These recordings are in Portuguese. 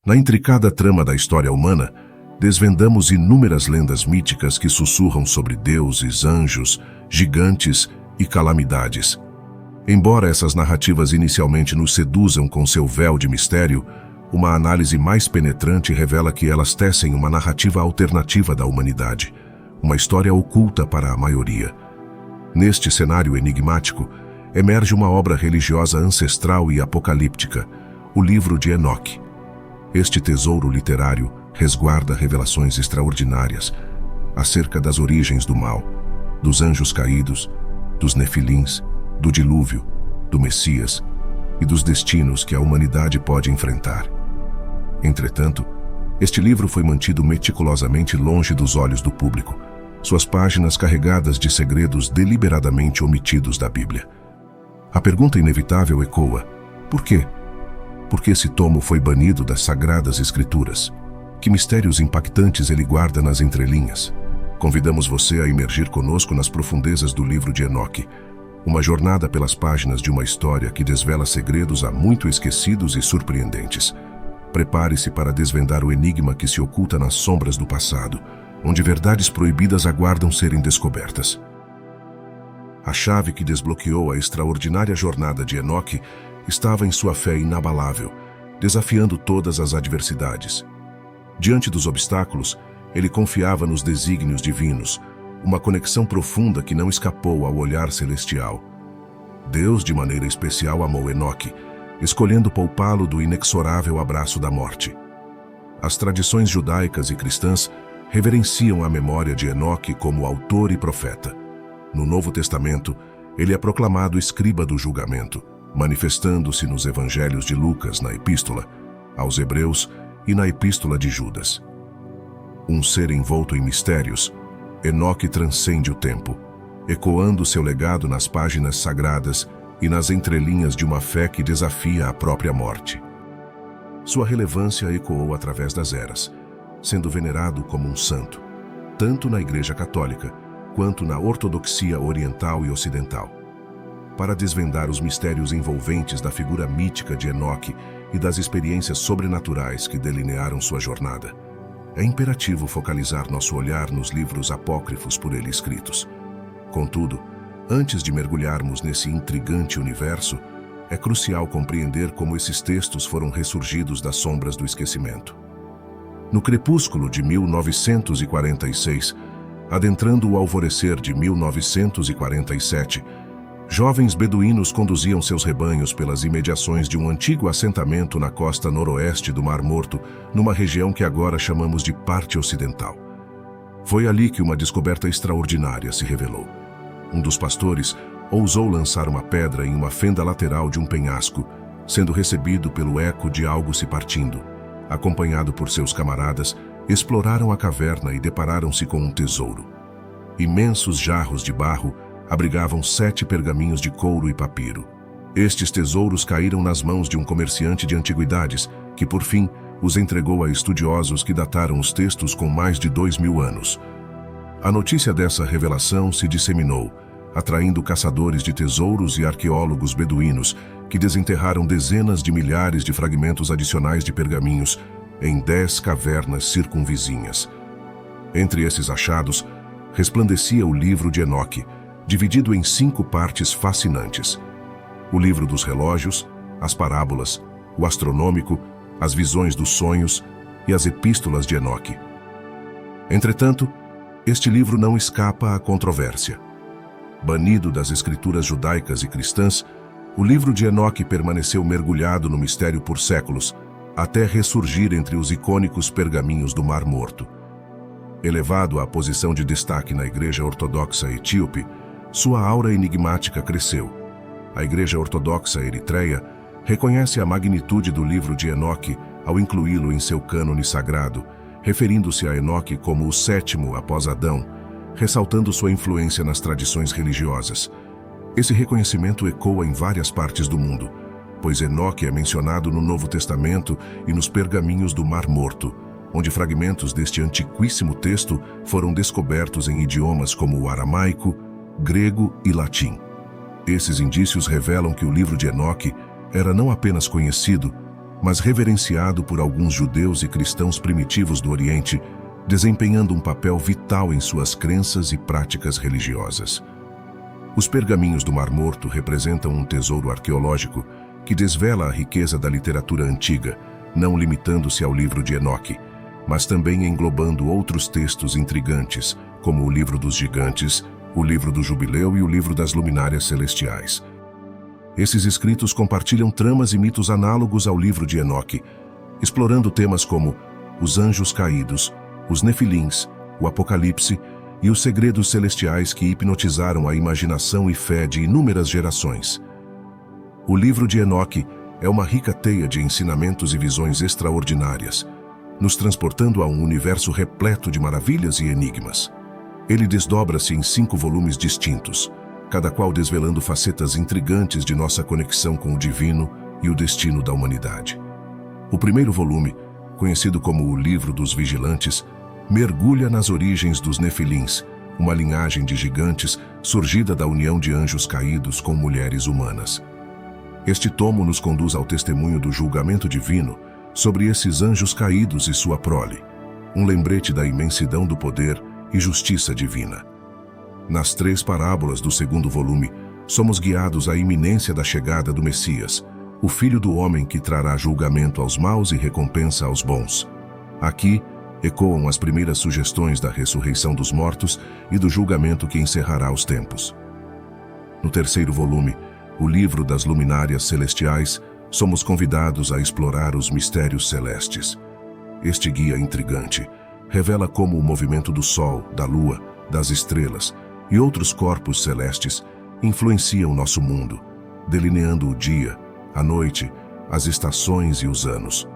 Na intricada trama da história humana, desvendamos inúmeras lendas míticas que sussurram sobre deuses, anjos, gigantes e calamidades. Embora essas narrativas inicialmente nos seduzam com seu véu de mistério, uma análise mais penetrante revela que elas tecem uma narrativa alternativa da humanidade, uma história oculta para a maioria. Neste cenário enigmático, emerge uma obra religiosa ancestral e apocalíptica, o livro de Enoque. Este tesouro literário resguarda revelações extraordinárias acerca das origens do mal, dos anjos caídos, dos nefilins, do dilúvio, do Messias e dos destinos que a humanidade pode enfrentar. Entretanto, este livro foi mantido meticulosamente longe dos olhos do público, suas páginas carregadas de segredos deliberadamente omitidos da Bíblia. A pergunta inevitável ecoa: por quê? Por que esse tomo foi banido das Sagradas Escrituras? Que mistérios impactantes ele guarda nas entrelinhas? Convidamos você a imergir conosco nas profundezas do livro de Enoque, uma jornada pelas páginas de uma história que desvela segredos há muito esquecidos e surpreendentes. Prepare-se para desvendar o enigma que se oculta nas sombras do passado, onde verdades proibidas aguardam serem descobertas. A chave que desbloqueou a extraordinária jornada de Enoque estava em sua fé inabalável, desafiando todas as adversidades. Diante dos obstáculos, ele confiava nos desígnios divinos, uma conexão profunda que não escapou ao olhar celestial. Deus, de maneira especial, amou Enoque, escolhendo poupá-lo do inexorável abraço da morte. As tradições judaicas e cristãs reverenciam a memória de Enoque como autor e profeta. No Novo Testamento, ele é proclamado escriba do julgamento, manifestando-se nos evangelhos de Lucas, na Epístola aos Hebreus e na Epístola de Judas. Um ser envolto em mistérios, Enoque transcende o tempo, ecoando seu legado nas páginas sagradas e nas entrelinhas de uma fé que desafia a própria morte. Sua relevância ecoou através das eras, sendo venerado como um santo, tanto na Igreja Católica quanto na ortodoxia oriental e ocidental. Para desvendar os mistérios envolventes da figura mítica de Enoque e das experiências sobrenaturais que delinearam sua jornada, é imperativo focalizar nosso olhar nos livros apócrifos por ele escritos. Contudo, antes de mergulharmos nesse intrigante universo, é crucial compreender como esses textos foram ressurgidos das sombras do esquecimento. No crepúsculo de 1946, adentrando o alvorecer de 1947, jovens beduínos conduziam seus rebanhos pelas imediações de um antigo assentamento na costa noroeste do Mar Morto, numa região que agora chamamos de Parte Ocidental. Foi ali que uma descoberta extraordinária se revelou. Um dos pastores ousou lançar uma pedra em uma fenda lateral de um penhasco, sendo recebido pelo eco de algo se partindo. Acompanhado por seus camaradas, exploraram a caverna e depararam-se com um tesouro. Imensos jarros de barro abrigavam 7 pergaminhos de couro e papiro. Estes tesouros caíram nas mãos de um comerciante de antiguidades, que por fim os entregou a estudiosos que dataram os textos com mais de 2000 anos. A notícia dessa revelação se disseminou, atraindo caçadores de tesouros e arqueólogos beduínos, que desenterraram dezenas de milhares de fragmentos adicionais de pergaminhos em 10 cavernas circunvizinhas. Entre esses achados, resplandecia o livro de Enoque, dividido em 5 partes fascinantes: o livro dos relógios, as parábolas, o astronômico, as visões dos sonhos e as epístolas de Enoque. Entretanto, este livro não escapa à controvérsia. Banido das escrituras judaicas e cristãs, o livro de Enoque permaneceu mergulhado no mistério por séculos, até ressurgir entre os icônicos pergaminhos do Mar Morto. Elevado à posição de destaque na Igreja Ortodoxa Etíope, sua aura enigmática cresceu. A Igreja Ortodoxa Eritreia reconhece a magnitude do livro de Enoque ao incluí-lo em seu cânone sagrado, referindo-se a Enoque como o 7º após Adão, ressaltando sua influência nas tradições religiosas. Esse reconhecimento ecoa em várias partes do mundo, pois Enoque é mencionado no Novo Testamento e nos pergaminhos do Mar Morto, onde fragmentos deste antiquíssimo texto foram descobertos em idiomas como o aramaico, grego e latim. Esses indícios revelam que o livro de Enoque era não apenas conhecido, mas reverenciado por alguns judeus e cristãos primitivos do Oriente, desempenhando um papel vital em suas crenças e práticas religiosas. Os pergaminhos do Mar Morto representam um tesouro arqueológico que desvela a riqueza da literatura antiga, não limitando-se ao livro de Enoque, mas também englobando outros textos intrigantes, como o livro dos gigantes, o livro do jubileu e o livro das luminárias celestiais. Esses escritos compartilham tramas e mitos análogos ao livro de Enoque, explorando temas como os anjos caídos, os nefilins, o apocalipse e os segredos celestiais que hipnotizaram a imaginação e fé de inúmeras gerações. O livro de Enoque é uma rica teia de ensinamentos e visões extraordinárias, nos transportando a um universo repleto de maravilhas e enigmas. Ele desdobra-se em 5 volumes distintos, cada qual desvelando facetas intrigantes de nossa conexão com o divino e o destino da humanidade. O primeiro volume, conhecido como o Livro dos Vigilantes, mergulha nas origens dos nefilins, uma linhagem de gigantes surgida da união de anjos caídos com mulheres humanas. Este tomo nos conduz ao testemunho do julgamento divino sobre esses anjos caídos e sua prole, um lembrete da imensidão do poder e justiça divina. Nas 3 parábolas do segundo volume, somos guiados à iminência da chegada do Messias, o Filho do Homem que trará julgamento aos maus e recompensa aos bons. Aqui, ecoam as primeiras sugestões da ressurreição dos mortos e do julgamento que encerrará os tempos. No terceiro volume, o Livro das Luminárias Celestiais, somos convidados a explorar os mistérios celestes. Este guia intrigante revela como o movimento do Sol, da Lua, das estrelas e outros corpos celestes influenciam nosso mundo, delineando o dia, a noite, as estações e os anos.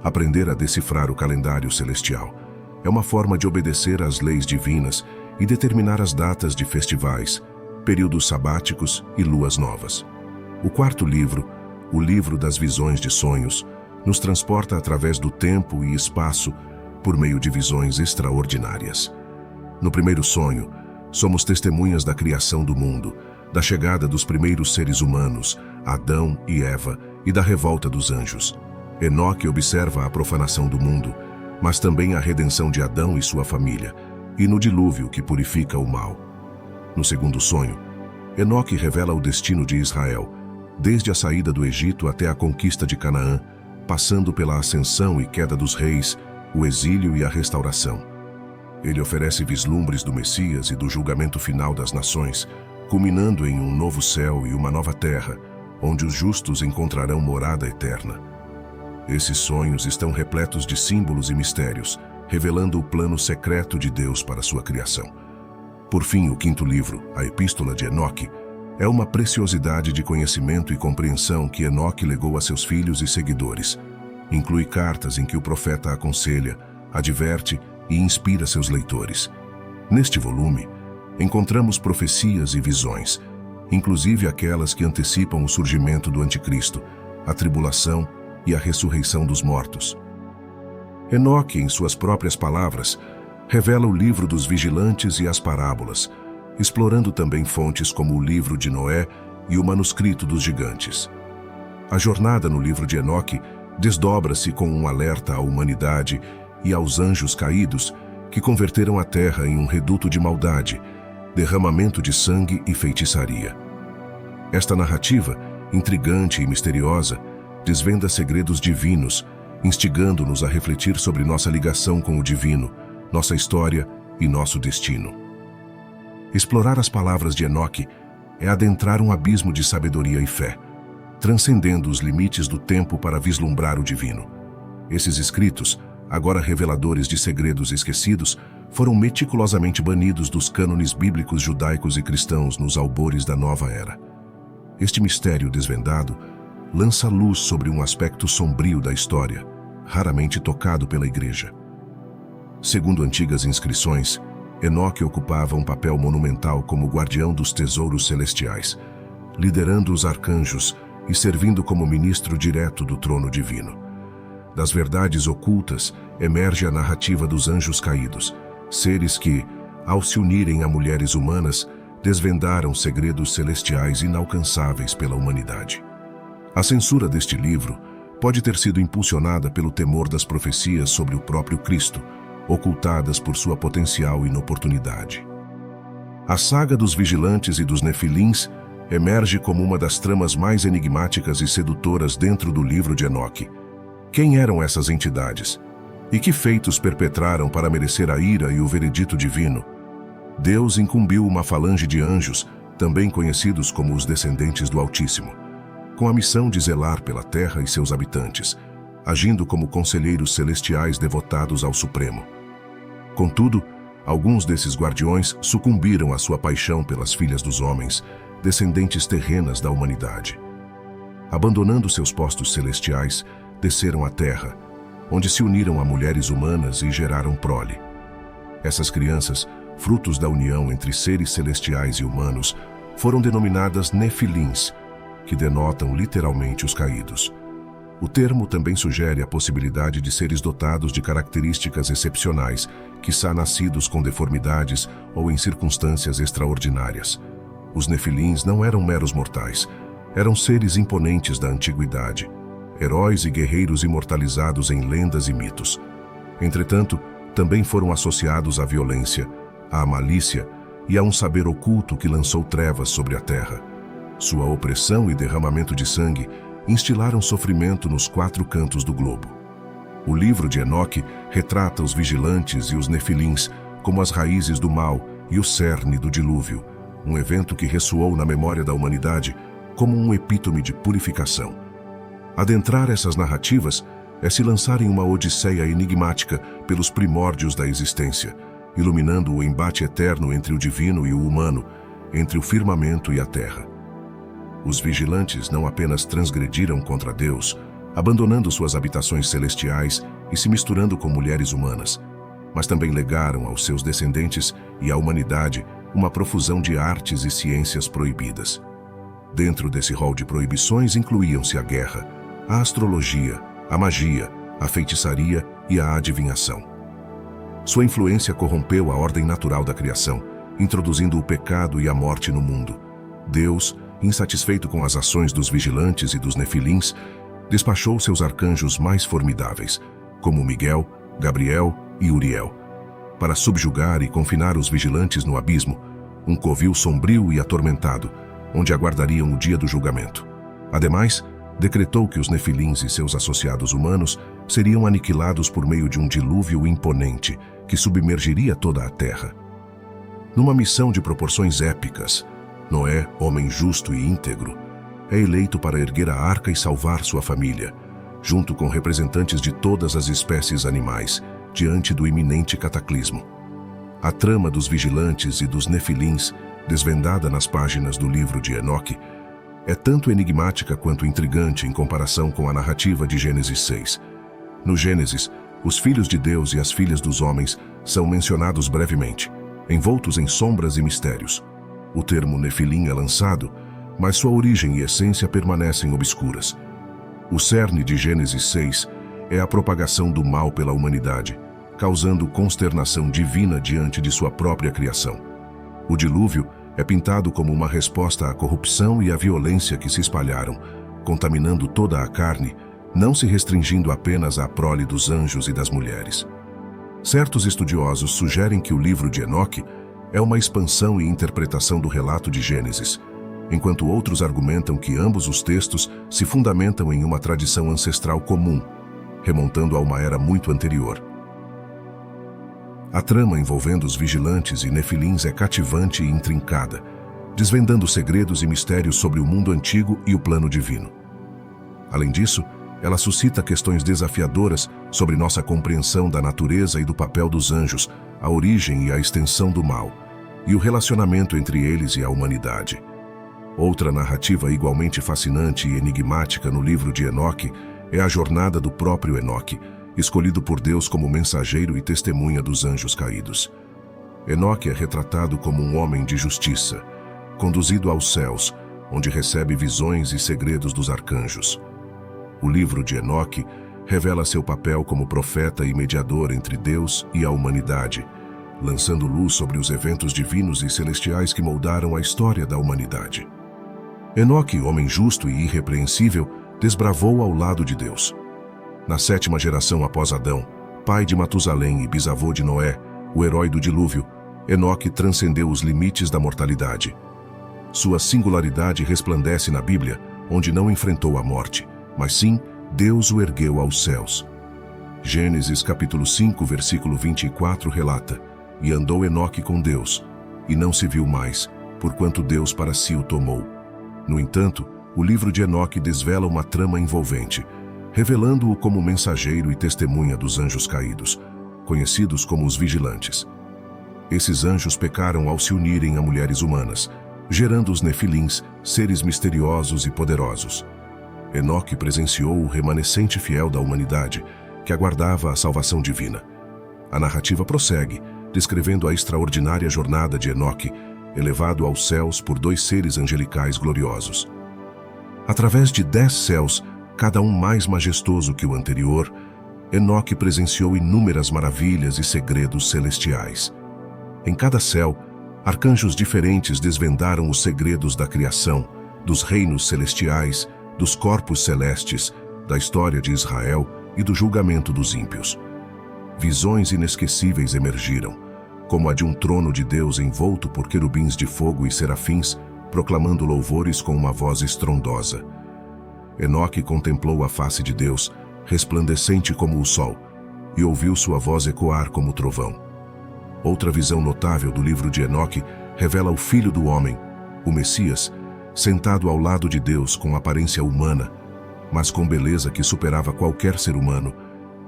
Aprender a decifrar o calendário celestial é uma forma de obedecer às leis divinas e determinar as datas de festivais, períodos sabáticos e luas novas. O quarto livro, o Livro das Visões de Sonhos, nos transporta através do tempo e espaço por meio de visões extraordinárias. No primeiro sonho, somos testemunhas da criação do mundo, da chegada dos primeiros seres humanos, Adão e Eva, e da revolta dos anjos. Enoque observa a profanação do mundo, mas também a redenção de Adão e sua família, e no dilúvio que purifica o mal. No segundo sonho, Enoque revela o destino de Israel, desde a saída do Egito até a conquista de Canaã, passando pela ascensão e queda dos reis, o exílio e a restauração. Ele oferece vislumbres do Messias e do julgamento final das nações, culminando em um novo céu e uma nova terra, onde os justos encontrarão morada eterna. Esses sonhos estão repletos de símbolos e mistérios, revelando o plano secreto de Deus para sua criação. Por fim, o quinto livro, a Epístola de Enoque, é uma preciosidade de conhecimento e compreensão que Enoque legou a seus filhos e seguidores. Inclui cartas em que o profeta aconselha, adverte e inspira seus leitores. Neste volume, encontramos profecias e visões, inclusive aquelas que antecipam o surgimento do Anticristo, a tribulação e a ressurreição dos mortos. Enoque, em suas próprias palavras, revela o livro dos vigilantes e as parábolas, explorando também fontes como o livro de Noé e o manuscrito dos gigantes. A jornada no livro de Enoque desdobra-se com um alerta à humanidade e aos anjos caídos que converteram a terra em um reduto de maldade, derramamento de sangue e feitiçaria. Esta narrativa, intrigante e misteriosa, desvenda segredos divinos, instigando-nos a refletir sobre nossa ligação com o divino, nossa história e nosso destino. Explorar as palavras de Enoque é adentrar um abismo de sabedoria e fé, transcendendo os limites do tempo para vislumbrar o divino. Esses escritos, agora reveladores de segredos esquecidos, foram meticulosamente banidos dos cânones bíblicos judaicos e cristãos nos albores da nova era. Este mistério desvendado lança luz sobre um aspecto sombrio da história, raramente tocado pela Igreja. Segundo antigas inscrições, Enoque ocupava um papel monumental como guardião dos tesouros celestiais, liderando os arcanjos e servindo como ministro direto do trono divino. Das verdades ocultas emerge a narrativa dos anjos caídos, seres que, ao se unirem a mulheres humanas, desvendaram segredos celestiais inalcançáveis pela humanidade. A censura deste livro pode ter sido impulsionada pelo temor das profecias sobre o próprio Cristo, ocultadas por sua potencial inoportunidade. A saga dos vigilantes e dos nefilins emerge como uma das tramas mais enigmáticas e sedutoras dentro do livro de Enoque. Quem eram essas entidades? E que feitos perpetraram para merecer a ira e o veredito divino? Deus incumbiu uma falange de anjos, também conhecidos como os descendentes do Altíssimo, com a missão de zelar pela terra e seus habitantes, agindo como conselheiros celestiais devotados ao Supremo. Contudo, alguns desses guardiões sucumbiram à sua paixão pelas filhas dos homens, descendentes terrenas da humanidade. Abandonando seus postos celestiais, desceram à terra, onde se uniram a mulheres humanas e geraram prole. Essas crianças, frutos da união entre seres celestiais e humanos, foram denominadas nefilins, que denotam literalmente os caídos. O termo também sugere a possibilidade de seres dotados de características excepcionais, quiçá nascidos com deformidades ou em circunstâncias extraordinárias. Os nefilins não eram meros mortais, eram seres imponentes da antiguidade, heróis e guerreiros imortalizados em lendas e mitos. Entretanto, também foram associados à violência, à malícia e a um saber oculto que lançou trevas sobre a terra. Sua opressão e derramamento de sangue instilaram sofrimento nos 4 cantos do globo. O livro de Enoque retrata os vigilantes e os nefilins como as raízes do mal e o cerne do dilúvio, um evento que ressoou na memória da humanidade como um epítome de purificação. Adentrar essas narrativas é se lançar em uma odisseia enigmática pelos primórdios da existência, iluminando o embate eterno entre o divino e o humano, entre o firmamento e a terra. Os vigilantes não apenas transgrediram contra Deus, abandonando suas habitações celestiais e se misturando com mulheres humanas, mas também legaram aos seus descendentes e à humanidade uma profusão de artes e ciências proibidas. Dentro desse rol de proibições incluíam-se a guerra, a astrologia, a magia, a feitiçaria e a adivinhação. Sua influência corrompeu a ordem natural da criação, introduzindo o pecado e a morte no mundo. Deus, insatisfeito com as ações dos vigilantes e dos nefilins, despachou seus arcanjos mais formidáveis, como Miguel, Gabriel e Uriel, para subjugar e confinar os vigilantes no abismo, um covil sombrio e atormentado, onde aguardariam o dia do julgamento. Ademais, decretou que os nefilins e seus associados humanos seriam aniquilados por meio de um dilúvio imponente que submergiria toda a terra. Numa missão de proporções épicas, Noé, homem justo e íntegro, é eleito para erguer a arca e salvar sua família, junto com representantes de todas as espécies animais, diante do iminente cataclismo. A trama dos vigilantes e dos nefilins, desvendada nas páginas do livro de Enoque, é tanto enigmática quanto intrigante em comparação com a narrativa de Gênesis 6. No Gênesis, os filhos de Deus e as filhas dos homens são mencionados brevemente, envoltos em sombras e mistérios. O termo nefilim é lançado, mas sua origem e essência permanecem obscuras. O cerne de Gênesis 6 é a propagação do mal pela humanidade, causando consternação divina diante de sua própria criação. O dilúvio é pintado como uma resposta à corrupção e à violência que se espalharam, contaminando toda a carne, não se restringindo apenas à prole dos anjos e das mulheres. Certos estudiosos sugerem que o livro de Enoque é uma expansão e interpretação do relato de Gênesis, enquanto outros argumentam que ambos os textos se fundamentam em uma tradição ancestral comum, remontando a uma era muito anterior. A trama envolvendo os vigilantes e nefilins é cativante e intrincada, desvendando segredos e mistérios sobre o mundo antigo e o plano divino. Além disso, ela suscita questões desafiadoras sobre nossa compreensão da natureza e do papel dos anjos, a origem e a extensão do mal, e o relacionamento entre eles e a humanidade. Outra narrativa igualmente fascinante e enigmática no livro de Enoque é a jornada do próprio Enoque, escolhido por Deus como mensageiro e testemunha dos anjos caídos. Enoque é retratado como um homem de justiça, conduzido aos céus, onde recebe visões e segredos dos arcanjos. O livro de Enoque revela seu papel como profeta e mediador entre Deus e a humanidade, lançando luz sobre os eventos divinos e celestiais que moldaram a história da humanidade. Enoque, homem justo e irrepreensível, desbravou ao lado de Deus. Na 7ª geração após Adão, pai de Matusalém e bisavô de Noé, o herói do dilúvio, Enoque transcendeu os limites da mortalidade. Sua singularidade resplandece na Bíblia, onde não enfrentou a morte, mas sim, Deus o ergueu aos céus. Gênesis capítulo 5, versículo 24 relata: "E andou Enoque com Deus, e não se viu mais, porquanto Deus para si o tomou." No entanto, o livro de Enoque desvela uma trama envolvente, revelando-o como mensageiro e testemunha dos anjos caídos, conhecidos como os vigilantes. Esses anjos pecaram ao se unirem a mulheres humanas, gerando os nefilins, seres misteriosos e poderosos. Enoque presenciou o remanescente fiel da humanidade, que aguardava a salvação divina. A narrativa prossegue, descrevendo a extraordinária jornada de Enoque, elevado aos céus por 2 seres angelicais gloriosos. Através de 10 céus, cada um mais majestoso que o anterior, Enoque presenciou inúmeras maravilhas e segredos celestiais. Em cada céu, arcanjos diferentes desvendaram os segredos da criação, dos reinos celestiais, dos corpos celestes, da história de Israel e do julgamento dos ímpios. Visões inesquecíveis emergiram, como a de um trono de Deus envolto por querubins de fogo e serafins, proclamando louvores com uma voz estrondosa. Enoque contemplou a face de Deus, resplandecente como o sol, e ouviu sua voz ecoar como o trovão. Outra visão notável do livro de Enoque revela o Filho do Homem, o Messias, sentado ao lado de Deus com aparência humana, mas com beleza que superava qualquer ser humano.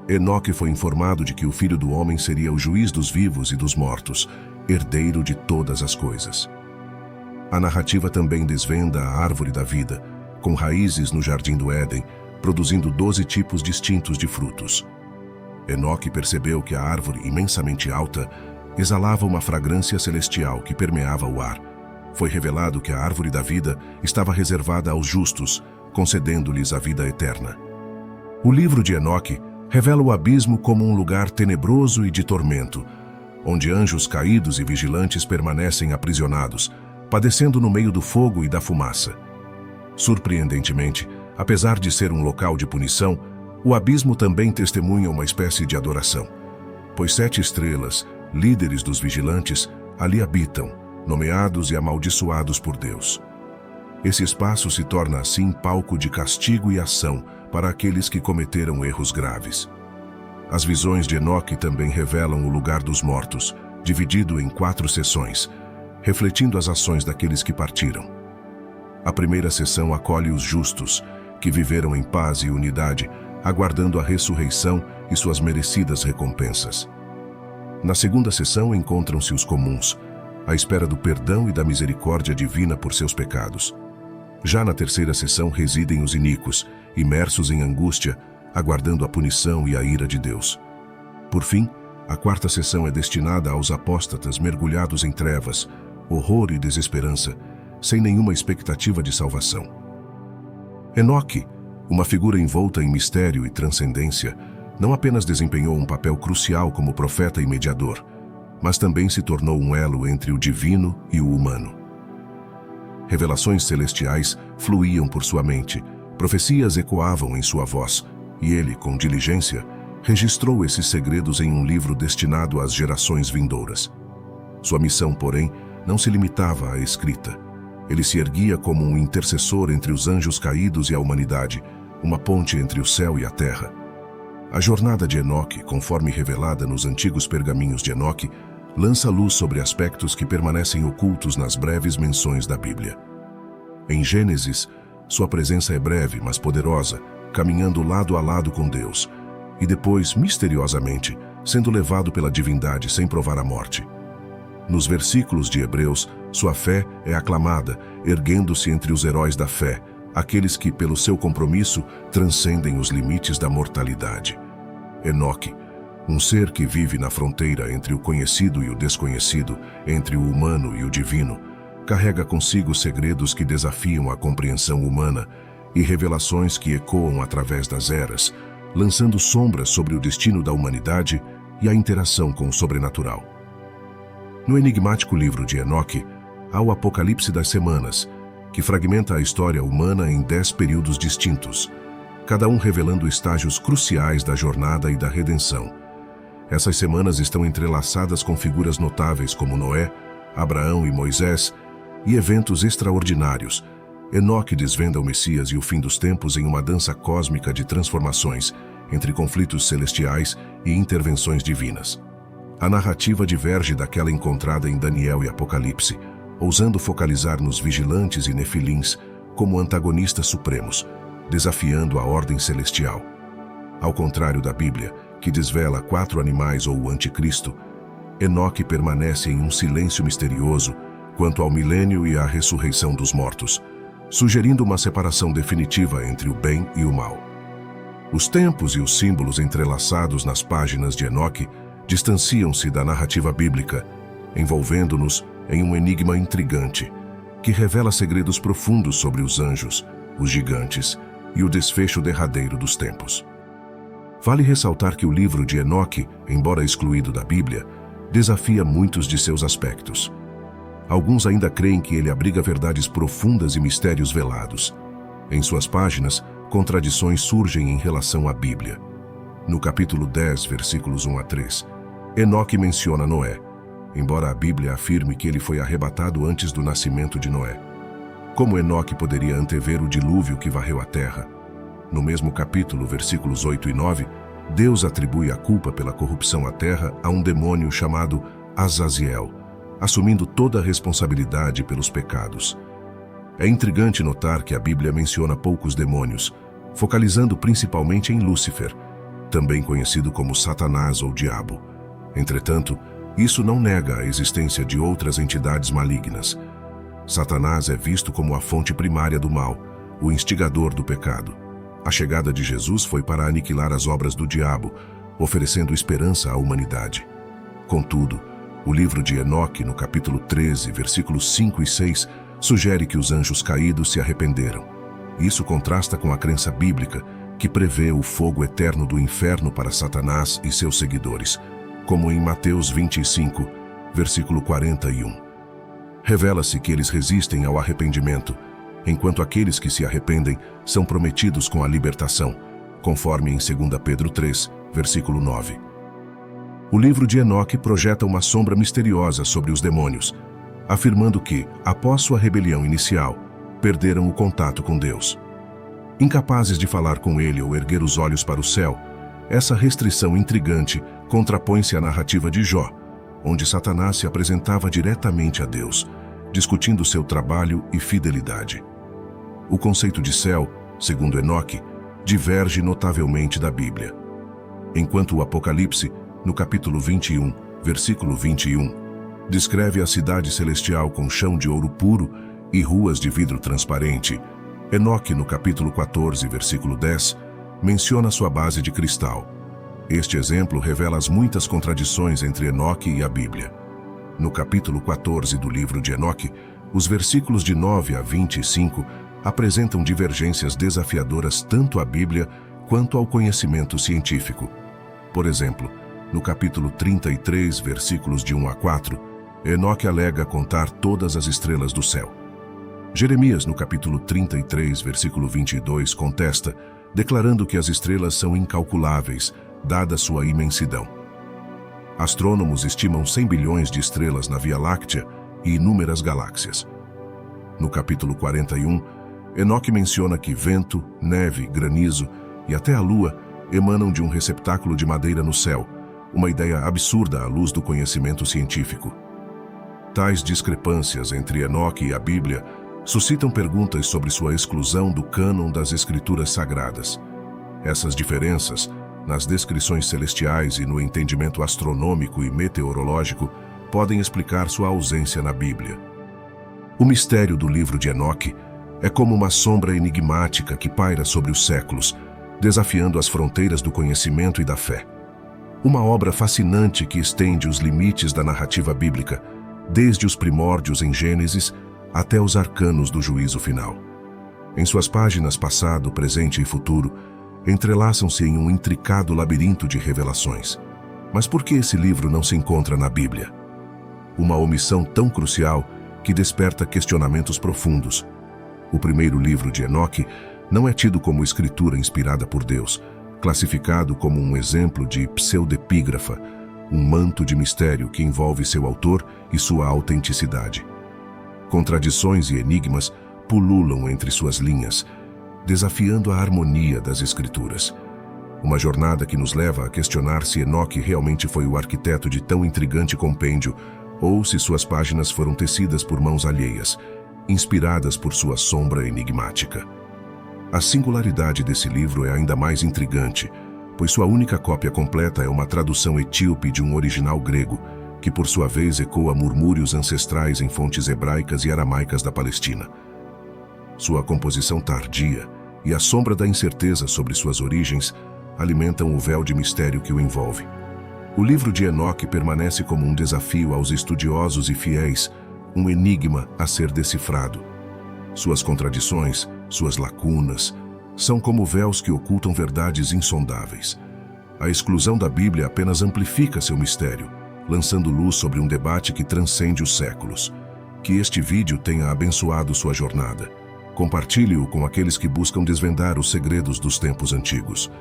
Enoque foi informado de que o Filho do Homem seria o juiz dos vivos e dos mortos, herdeiro de todas as coisas. A narrativa também desvenda a árvore da vida, com raízes no jardim do Éden, produzindo 12 tipos distintos de frutos. Enoque percebeu que a árvore, imensamente alta, exalava uma fragrância celestial que permeava o ar. Foi revelado que a árvore da vida estava reservada aos justos, concedendo-lhes a vida eterna. O livro de Enoque revela o abismo como um lugar tenebroso e de tormento, onde anjos caídos e vigilantes permanecem aprisionados, padecendo no meio do fogo e da fumaça. Surpreendentemente, apesar de ser um local de punição, o abismo também testemunha uma espécie de adoração, pois 7 estrelas, líderes dos vigilantes, ali habitam, nomeados e amaldiçoados por Deus. Esse espaço se torna assim palco de castigo e ação para aqueles que cometeram erros graves. As visões de Enoque também revelam o lugar dos mortos, dividido em 4 seções, refletindo as ações daqueles que partiram. A primeira seção acolhe os justos, que viveram em paz e unidade, aguardando a ressurreição e suas merecidas recompensas. Na segunda seção encontram-se os comuns, à espera do perdão e da misericórdia divina por seus pecados. Já na terceira seção residem os iníquos, imersos em angústia, aguardando a punição e a ira de Deus. Por fim, a quarta seção é destinada aos apóstatas mergulhados em trevas, horror e desesperança, sem nenhuma expectativa de salvação. Enoque, uma figura envolta em mistério e transcendência, não apenas desempenhou um papel crucial como profeta e mediador, mas também se tornou um elo entre o divino e o humano. Revelações celestiais fluíam por sua mente, profecias ecoavam em sua voz, e ele, com diligência, registrou esses segredos em um livro destinado às gerações vindouras. Sua missão, porém, não se limitava à escrita. Ele se erguia como um intercessor entre os anjos caídos e a humanidade, uma ponte entre o céu e a terra. A jornada de Enoque, conforme revelada nos antigos pergaminhos de Enoque, lança luz sobre aspectos que permanecem ocultos nas breves menções da Bíblia. Em Gênesis, sua presença é breve, mas poderosa, caminhando lado a lado com Deus, e depois, misteriosamente, sendo levado pela divindade sem provar a morte. Nos versículos de Hebreus, sua fé é aclamada, erguendo-se entre os heróis da fé, aqueles que, pelo seu compromisso, transcendem os limites da mortalidade. Enoque, um ser que vive na fronteira entre o conhecido e o desconhecido, entre o humano e o divino, carrega consigo segredos que desafiam a compreensão humana e revelações que ecoam através das eras, lançando sombras sobre o destino da humanidade e a interação com o sobrenatural. No enigmático livro de Enoque, há o Apocalipse das Semanas, que fragmenta a história humana em 10 períodos distintos, cada um revelando estágios cruciais da jornada e da redenção. Essas semanas estão entrelaçadas com figuras notáveis como Noé, Abraão e Moisés, e eventos extraordinários. Enoque desvenda o Messias e o fim dos tempos em uma dança cósmica de transformações entre conflitos celestiais e intervenções divinas. A narrativa diverge daquela encontrada em Daniel e Apocalipse, ousando focalizar nos vigilantes e nefilins como antagonistas supremos, desafiando a ordem celestial. Ao contrário da Bíblia, que desvela 4 animais ou o anticristo, Enoque permanece em um silêncio misterioso quanto ao milênio e à ressurreição dos mortos, sugerindo uma separação definitiva entre o bem e o mal. Os tempos e os símbolos entrelaçados nas páginas de Enoque distanciam-se da narrativa bíblica, envolvendo-nos em um enigma intrigante, que revela segredos profundos sobre os anjos, os gigantes e o desfecho derradeiro dos tempos. Vale ressaltar que o livro de Enoque, embora excluído da Bíblia, desafia muitos de seus aspectos. Alguns ainda creem que ele abriga verdades profundas e mistérios velados. Em suas páginas, contradições surgem em relação à Bíblia. No capítulo 10, versículos 1 a 3, Enoque menciona Noé, embora a Bíblia afirme que ele foi arrebatado antes do nascimento de Noé. Como Enoque poderia antever o dilúvio que varreu a terra? No mesmo capítulo, versículos 8 e 9, Deus atribui a culpa pela corrupção à terra a um demônio chamado Azaziel, assumindo toda a responsabilidade pelos pecados. É intrigante notar que a Bíblia menciona poucos demônios, focalizando principalmente em Lúcifer, também conhecido como Satanás ou Diabo. Entretanto, isso não nega a existência de outras entidades malignas. Satanás é visto como a fonte primária do mal, o instigador do pecado. A chegada de Jesus foi para aniquilar as obras do diabo, oferecendo esperança à humanidade. Contudo, o livro de Enoque, no capítulo 13, versículos 5 e 6, sugere que os anjos caídos se arrependeram. Isso contrasta com a crença bíblica, que prevê o fogo eterno do inferno para Satanás e seus seguidores, como em Mateus 25, versículo 41. Revela-se que eles resistem ao arrependimento, enquanto aqueles que se arrependem são prometidos com a libertação, conforme em 2 Pedro 3, versículo 9. O livro de Enoque projeta uma sombra misteriosa sobre os demônios, afirmando que, após sua rebelião inicial, perderam o contato com Deus. Incapazes de falar com ele ou erguer os olhos para o céu, essa restrição intrigante contrapõe-se à narrativa de Jó, onde Satanás se apresentava diretamente a Deus, discutindo seu trabalho e fidelidade. O conceito de céu, segundo Enoque, diverge notavelmente da Bíblia. Enquanto o Apocalipse, no capítulo 21, versículo 21, descreve a cidade celestial com chão de ouro puro e ruas de vidro transparente, Enoque, no capítulo 14, versículo 10, menciona sua base de cristal. Este exemplo revela as muitas contradições entre Enoque e a Bíblia. No capítulo 14 do livro de Enoque, os versículos de 9 a 25 apresentam divergências desafiadoras tanto à Bíblia quanto ao conhecimento científico. Por exemplo, no capítulo 33, versículos de 1 a 4, Enoque alega contar todas as estrelas do céu. Jeremias, no capítulo 33, versículo 22, contesta, declarando que as estrelas são incalculáveis, dada sua imensidão. Astrônomos estimam 100 bilhões de estrelas na Via Láctea e inúmeras galáxias. No capítulo 41, Enoque menciona que vento, neve, granizo e até a lua emanam de um receptáculo de madeira no céu, uma ideia absurda à luz do conhecimento científico. Tais discrepâncias entre Enoque e a Bíblia suscitam perguntas sobre sua exclusão do cânon das Escrituras Sagradas. Essas diferenças, nas descrições celestiais e no entendimento astronômico e meteorológico, podem explicar sua ausência na Bíblia. O mistério do livro de Enoque é como uma sombra enigmática que paira sobre os séculos, desafiando as fronteiras do conhecimento e da fé. Uma obra fascinante que estende os limites da narrativa bíblica, desde os primórdios em Gênesis até os arcanos do juízo final. Em suas páginas passado, presente e futuro, entrelaçam-se em um intricado labirinto de revelações. Mas por que esse livro não se encontra na Bíblia? Uma omissão tão crucial que desperta questionamentos profundos. O primeiro livro de Enoque não é tido como escritura inspirada por Deus, classificado como um exemplo de pseudepígrafa, um manto de mistério que envolve seu autor e sua autenticidade. Contradições e enigmas pululam entre suas linhas, desafiando a harmonia das escrituras. Uma jornada que nos leva a questionar se Enoque realmente foi o arquiteto de tão intrigante compêndio ou se suas páginas foram tecidas por mãos alheias, inspiradas por sua sombra enigmática. A singularidade desse livro é ainda mais intrigante, pois sua única cópia completa é uma tradução etíope de um original grego, que por sua vez ecoa murmúrios ancestrais em fontes hebraicas e aramaicas da Palestina. Sua composição tardia e a sombra da incerteza sobre suas origens alimentam o véu de mistério que o envolve. O livro de Enoque permanece como um desafio aos estudiosos e fiéis, um enigma a ser decifrado. Suas contradições, suas lacunas, são como véus que ocultam verdades insondáveis. A exclusão da Bíblia apenas amplifica seu mistério, lançando luz sobre um debate que transcende os séculos. Que este vídeo tenha abençoado sua jornada. Compartilhe-o com aqueles que buscam desvendar os segredos dos tempos antigos.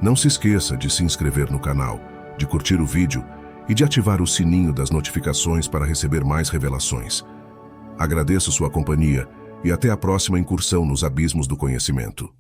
Não se esqueça de se inscrever no canal, de curtir o vídeo e de ativar o sininho das notificações para receber mais revelações. Agradeço sua companhia e até a próxima incursão nos abismos do conhecimento.